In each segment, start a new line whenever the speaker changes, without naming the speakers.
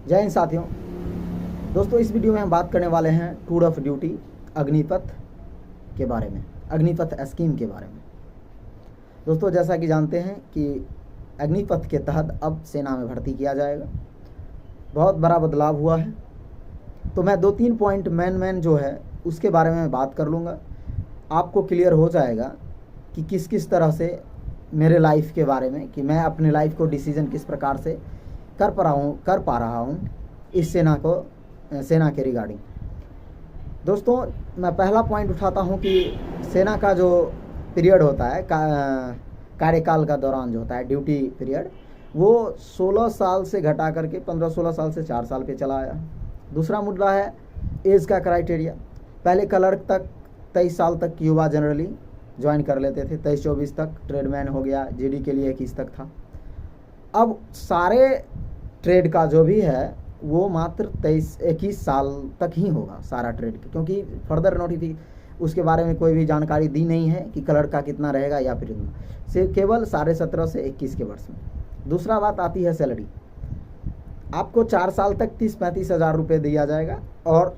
जय हिंद साथियों। दोस्तों, इस वीडियो में हम बात करने वाले हैं टूर ऑफ ड्यूटी अग्निपथ के बारे में, अग्निपथ स्कीम के बारे में। दोस्तों, जैसा कि जानते हैं कि अग्निपथ के तहत अब सेना में भर्ती किया जाएगा। बहुत बड़ा बदलाव हुआ है, तो मैं 2-3 पॉइंट मेन जो है उसके बारे में बात कर लूँगा। आपको क्लियर हो जाएगा कि किस किस तरह से मेरे लाइफ के बारे में, कि मैं अपने लाइफ को डिसीजन किस प्रकार से कर पा रहा हूँ इस सेना के रिगार्डिंग। दोस्तों, मैं पहला पॉइंट उठाता हूँ कि सेना का जो पीरियड होता है, कार्यकाल का दौरान जो होता है ड्यूटी पीरियड, वो 16 साल से घटा करके 15-16 साल से 4 साल पे चला आया। दूसरा मुद्दा है एज का क्राइटेरिया। पहले क्लर्क तक 23 साल तक युवा जनरली ज्वाइन कर लेते थे, 23-24 तक ट्रेडमैन हो गया, जीडी के लिए 21 तक था। अब सारे ट्रेड का जो भी है वो मात्र 23-21 साल तक ही होगा सारा ट्रेड, क्योंकि फर्दर नोटिफिकेशन उसके बारे में कोई भी जानकारी दी नहीं है कि क्लर्क का कितना रहेगा या फिर से केवल 17.5 से 21 के वर्ष में। दूसरा बात आती है सैलरी। आपको 4 साल तक 30-35 हज़ार रुपये दिया जाएगा और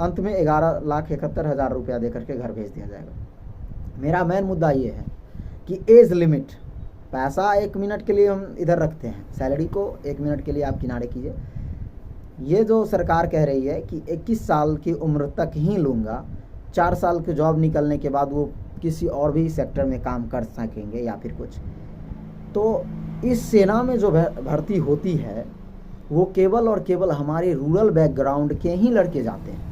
अंत में 11,71,000 रुपया दे करके घर भेज दिया जाएगा। मेरा मेन मुद्दा ये है कि एज लिमिट, पैसा 1 मिनट के लिए हम इधर रखते हैं, सैलरी को 1 मिनट के लिए आप किनारे कीजिए। ये जो सरकार कह रही है कि 21 साल की उम्र तक ही लूँगा, 4 साल की जॉब निकलने के बाद वो किसी और भी सेक्टर में काम कर सकेंगे या फिर कुछ, तो इस सेना में जो भर्ती होती है वो केवल और केवल हमारे रूरल बैकग्राउंड के ही लड़के जाते हैं।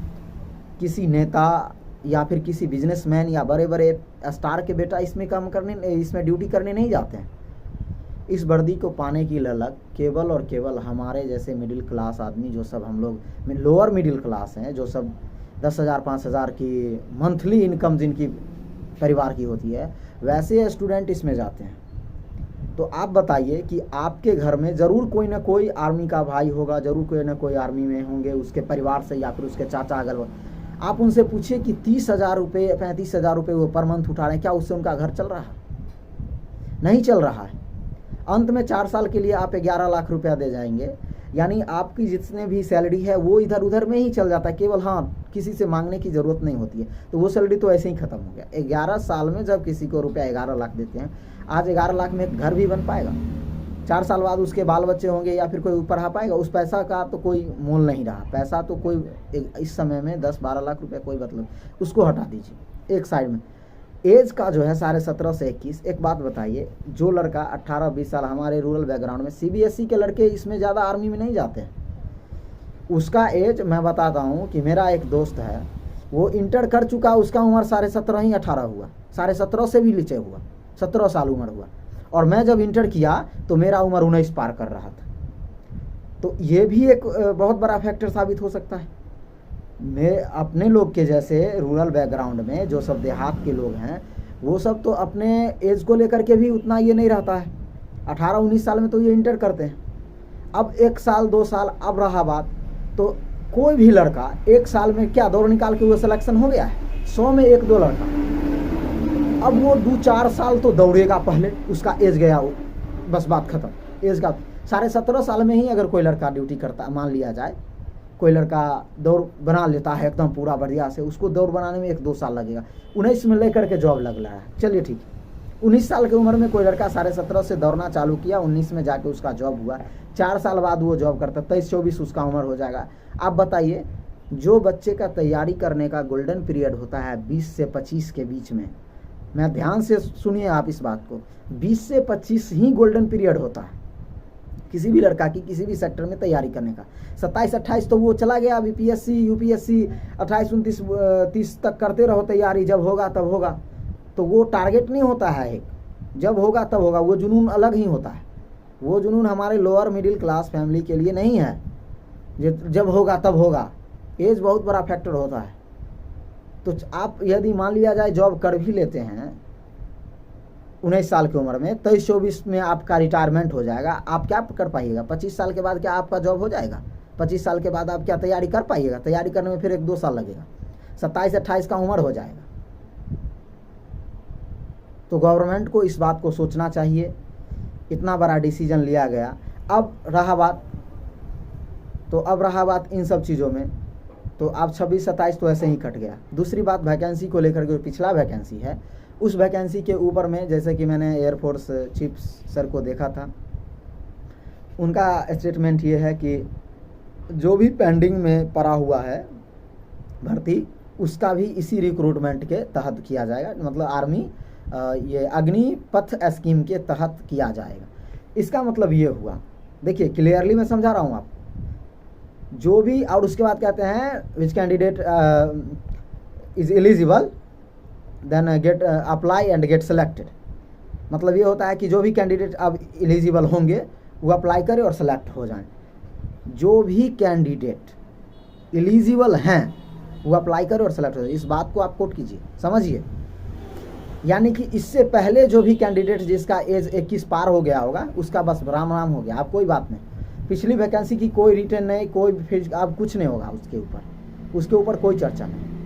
किसी नेता या फिर किसी बिजनेसमैन या बड़े बड़े स्टार के बेटा इसमें ड्यूटी करने नहीं जाते हैं। इस वर्दी को पाने की ललक केवल और केवल हमारे जैसे मिडिल क्लास आदमी, जो सब हम लोग लोअर मिडिल क्लास हैं, जो सब 10,000 5,000 की मंथली इनकम जिनकी परिवार की होती है, वैसे स्टूडेंट इसमें जाते हैं। तो आप बताइए कि आपके घर में ज़रूर कोई ना कोई आर्मी का भाई होगा, ज़रूर कोई ना कोई आर्मी में होंगे, उसके परिवार से या फिर उसके चाचा। अगर आप उनसे पूछिए कि 30,000 रुपये 35,000 रुपये वो पर मंथ उठा रहे हैं, क्या उससे उनका घर चल रहा है? नहीं चल रहा है। अंत में 4 साल के लिए आप 11 लाख रुपया दे जाएंगे, यानी आपकी जितने भी सैलरी है वो इधर उधर में ही चल जाता है। केवल किसी से मांगने की ज़रूरत नहीं होती है, तो वो सैलरी तो ऐसे ही ख़त्म हो गया। 11 साल में जब किसी को रुपया 11 लाख देते हैं, आज 11 लाख में घर भी बन पाएगा? 4 साल बाद उसके बाल बच्चे होंगे या फिर कोई ऊपर आ पाएगा? उस पैसा का तो कोई मोल नहीं रहा। पैसा तो कोई इस समय में 10-12 लाख रुपए कोई मतलब, उसको हटा दीजिए एक साइड में। एज का जो है 17.5 से 21। एक बात बताइए, जो लड़का 18-20 साल हमारे रूरल बैकग्राउंड में, CBSE के लड़के इसमें ज़्यादा आर्मी में नहीं जाते हैं। उसका एज मैं बताता हूँ कि मेरा एक दोस्त है, वो इंटर कर चुका, उसका उम्र 17.5 ही 18 हुआ, 17.5 से भी नीचे हुआ, 17 साल उम्र हुआ। और मैं जब इंटर किया तो मेरा उम्र 19 पार कर रहा था। तो ये भी एक बहुत बड़ा फैक्टर साबित हो सकता है। मैं अपने लोग के जैसे रूरल बैकग्राउंड में जो सब देहात के लोग हैं, वो सब तो अपने एज को लेकर के भी उतना ये नहीं रहता है। 18-19 साल में तो ये इंटर करते हैं। अब 1 साल 2 साल अब रहा बात, तो कोई भी लड़का 1 साल में क्या दौड़ निकाल के वो सिलेक्शन हो गया है? 100 में 1-2 लड़का। अब वो 2-4 साल तो दौड़ेगा, पहले उसका एज गया, वो बस बात खत्म। एज का 17.5 साल में ही अगर कोई लड़का ड्यूटी करता, मान लिया जाए कोई लड़का दौड़ बना लेता है एकदम पूरा बढ़िया से, उसको दौड़ बनाने में 1-2 साल लगेगा। 19 में लेकर के जॉब लग रहा है, चलिए ठीक है। 19 साल की उम्र में कोई लड़का 17.5 से दौड़ना चालू किया, 19 में जाके उसका जॉब हुआ, 4 साल बाद वो जॉब करता, 23-24 उसका उम्र हो जाएगा। आप बताइए, जो बच्चे का तैयारी करने का गोल्डन पीरियड होता है 20 से 25 के बीच में, मैं ध्यान से सुनिए आप इस बात को, 20 से 25 ही गोल्डन पीरियड होता है किसी भी लड़का की किसी भी सेक्टर में तैयारी करने का। 27-28 तो वो चला गया, अभी PSC UPSC 28-29-30 तक करते रहो तैयारी, जब होगा तब होगा। तो वो टारगेट नहीं होता है एक, जब होगा तब होगा, वो जुनून अलग ही होता है। वो जुनून हमारे लोअर मिडिल क्लास फैमिली के लिए नहीं है, जब होगा तब होगा। एज बहुत बड़ा फैक्टर होता है। तो आप यदि मान लिया जाए जॉब कर भी लेते हैं 19 साल की उम्र में, 23-24 में आपका रिटायरमेंट हो जाएगा, आप क्या कर पाइएगा? 25 साल के बाद क्या आपका जॉब हो जाएगा? 25 साल के बाद आप क्या तैयारी कर पाइएगा? तैयारी करने में फिर 1-2 साल लगेगा, 27-28 का उम्र हो जाएगा। तो गवर्नमेंट को इस बात को सोचना चाहिए। इतना बड़ा डिसीजन लिया गया। अब रहा बात तो अब रहा बात इन सब चीज़ों में, तो अब 26-27 तो ऐसे ही कट गया। दूसरी बात वैकेंसी को लेकर के, जो पिछला वैकेंसी है उस वैकेंसी के ऊपर में, जैसे कि मैंने एयरफोर्स चीफ सर को देखा था, उनका स्टेटमेंट ये है कि जो भी पेंडिंग में पड़ा हुआ है भर्ती, उसका भी इसी रिक्रूटमेंट के तहत किया जाएगा, मतलब आर्मी ये अग्निपथ स्कीम के तहत किया जाएगा। इसका मतलब ये हुआ, देखिए क्लियरली मैं समझा रहा हूँ आप, जो भी, और उसके बाद कहते हैं which candidate is eligible then get apply and get selected. मतलब ये होता है कि जो भी कैंडिडेट अब एलिजिबल होंगे वो अप्लाई करें और सेलेक्ट हो जाएं। जो भी कैंडिडेट एलिजिबल हैं वो अप्लाई करें और सेलेक्ट हो जाए। इस बात को आप कोट कीजिए, समझिए। यानी कि इससे पहले जो भी कैंडिडेट जिसका एज 21 पार हो गया होगा उसका बस राम राम हो गया, अब कोई बात नहीं। पिछली वैकेंसी की कोई रिटर्न नहीं, कोई फिर अब कुछ नहीं होगा उसके ऊपर कोई चर्चा नहीं।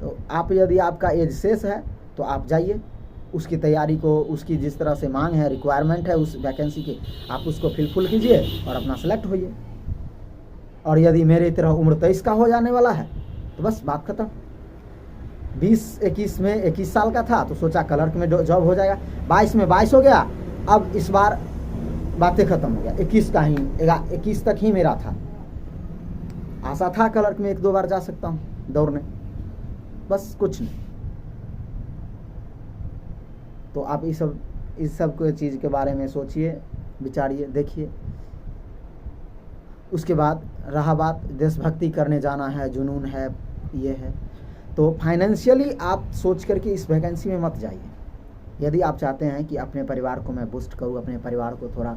तो आप, यदि आपका एज शेष है तो आप जाइए, उसकी तैयारी को, उसकी जिस तरह से मांग है, रिक्वायरमेंट है उस वैकेंसी की, आप उसको फिलफुल कीजिए और अपना सेलेक्ट होइए। और यदि मेरी तरह उम्र 23 का हो जाने वाला है तो बस बात खत्म। 20-21 में 21 साल का था तो सोचा क्लर्क में जॉब हो जाएगा, 22 में 22 हो गया, अब इस बार बातें खत्म हो गया। 21 तक ही मेरा था, आशा था क्लर्क में 1-2 बार जा सकता हूँ दौड़ने, बस कुछ नहीं। तो आप इस सब चीज़ के बारे में सोचिए, विचारिए, देखिए। उसके बाद रहा बात देशभक्ति करने जाना है, जुनून है, ये है, तो फाइनेंशियली आप सोच करके इस वैकेंसी में मत जाइए। यदि आप चाहते हैं कि अपने परिवार को मैं बूस्ट करूं, अपने परिवार को थोड़ा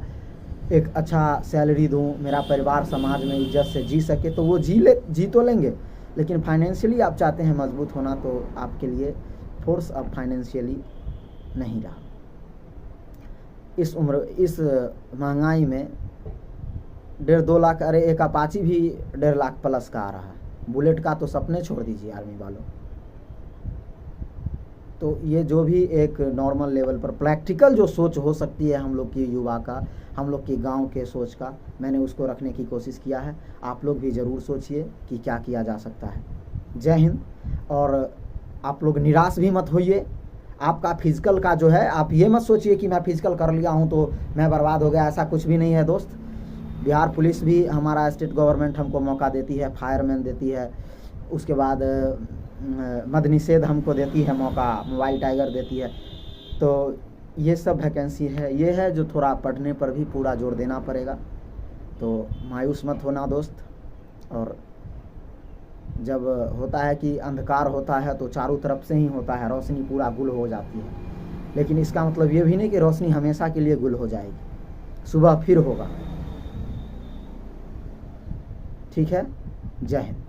एक अच्छा सैलरी दूं, मेरा परिवार समाज में इज्जत से जी सके, तो वो जी तो लेंगे, लेकिन फाइनेंशियली आप चाहते हैं मजबूत होना तो आपके लिए फोर्स अब फाइनेंशियली नहीं रहा। इस महंगाई में 1.5-2 लाख, अरे एक अपाची भी 1.5 लाख प्लस का आ रहा है, बुलेट का तो सपने छोड़ दीजिए आर्मी वालों। तो ये जो भी एक नॉर्मल लेवल पर प्रैक्टिकल जो सोच हो सकती है हम लोग की युवा का, हम लोग की गांव के सोच का, मैंने उसको रखने की कोशिश किया है। आप लोग भी ज़रूर सोचिए कि क्या किया जा सकता है। जय हिंद। और आप लोग निराश भी मत होइए। आपका फिजिकल का जो है, आप ये मत सोचिए कि मैं फिजिकल कर लिया हूँ तो मैं बर्बाद हो गया, ऐसा कुछ भी नहीं है दोस्त। बिहार पुलिस भी, हमारा स्टेट गवर्नमेंट हमको मौका देती है, फायरमैन देती है, उसके बाद मद निषेध हमको देती है मौका, मोबाइल टाइगर देती है। तो ये सब वैकेंसी है, ये है जो थोड़ा पढ़ने पर भी पूरा जोर देना पड़ेगा। तो मायूस मत होना दोस्त। और जब होता है कि अंधकार होता है तो चारों तरफ से ही होता है, रोशनी पूरा गुल हो जाती है, लेकिन इसका मतलब ये भी नहीं कि रोशनी हमेशा के लिए गुल हो जाएगी, सुबह फिर होगा। ठीक है, जय हिंद।